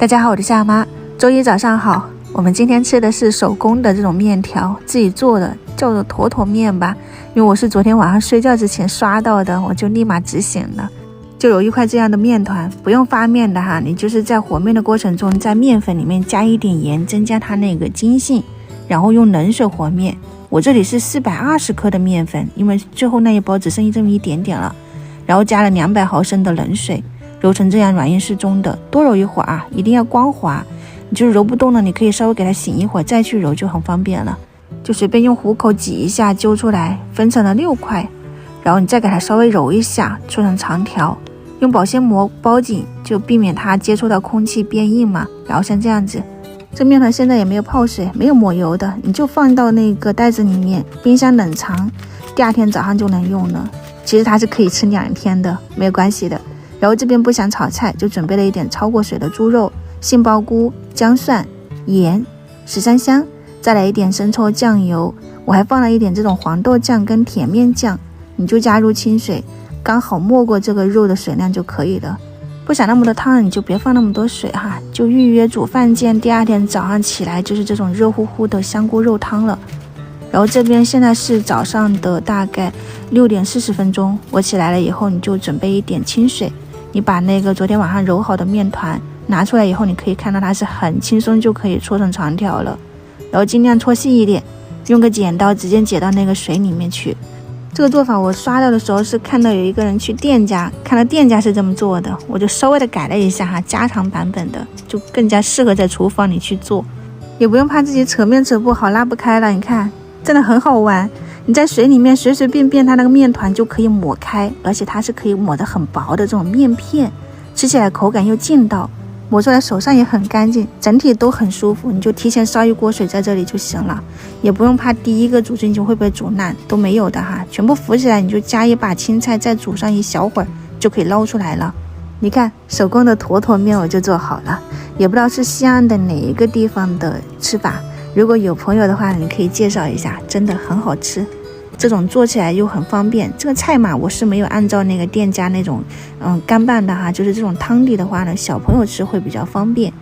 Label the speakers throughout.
Speaker 1: 大家好，我是夏妈。周一早上好，我们今天吃的是手工的这种面条，自己做的，叫做坨坨面吧。因为我是昨天晚上睡觉之前刷到的，我就立马执行了。就有一块这样的面团，不用发面的哈，你就是在和面的过程中，在面粉里面加一点盐，增加它那个筋性，然后用冷水和面。我这里是420克的面粉，因为最后那一包只剩这么一点点了，然后加了200毫升的冷水，揉成这样软硬适中的，多揉一会儿啊，一定要光滑。你就是揉不动了，你可以稍微给它醒一会儿再去揉就很方便了。就随便用虎口挤一下，揪出来，分成了6块，然后你再给它稍微揉一下，搓成长条，用保鲜膜包紧，就避免它接触到空气变硬嘛。然后像这样子，这面团现在也没有泡水，没有抹油的，你就放到那个袋子里面，冰箱冷藏，第2天早上就能用了。其实它是可以吃2天的，没有关系的。然后这边不想炒菜，就准备了一点焯过水的猪肉、杏鲍菇、姜蒜、盐、13香，再来一点生抽酱油，我还放了一点这种黄豆酱跟甜面酱。你就加入清水，刚好没过这个肉的水量就可以了。不想那么多汤，你就别放那么多水哈，就预约煮饭店，第2天早上起来就是这种热乎乎的香菇肉汤了。然后这边现在是早上的大概6点40分钟，我起来了以后，你就准备一点清水，你把那个昨天晚上揉好的面团拿出来以后，你可以看到它是很轻松就可以搓成长条了。然后尽量搓细一点，用个剪刀直接解到那个水里面去。这个做法我刷到的时候是看到有一个人去店家，看到店家是这么做的，我就稍微的改了一下哈，加长版本的，就更加适合在厨房里去做，也不用怕自己扯面扯不好拉不开了。你看真的很好玩，你在水里面随随便便它那个面团就可以抹开，而且它是可以抹得很薄的这种面片，吃起来口感又劲道，抹出来手上也很干净，整体都很舒服。你就提前烧一锅水在这里就行了，也不用怕第一个煮进去会不会煮烂，都没有的哈，全部浮起来，你就加一把青菜再煮上一小会儿就可以捞出来了。你看手工的坨坨面我就做好了，也不知道是西安的哪一个地方的吃法，如果有朋友的话你可以介绍一下，真的很好吃，这种做起来又很方便。这个菜嘛，我是没有按照那个店家那种干拌的哈，就是这种汤底的话呢，小朋友吃会比较方便。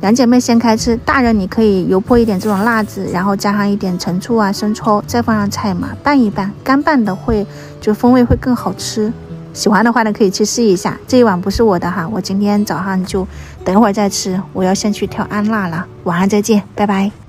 Speaker 1: 2姐妹先开吃，大人你可以油泼一点这种辣子，然后加上一点陈醋啊、生抽，再放上菜嘛，拌一拌，干拌的会就风味会更好吃。喜欢的话呢可以去试一下。这一碗不是我的哈，我今天早上就等一会儿再吃，我要先去挑安辣了。晚上再见，拜拜。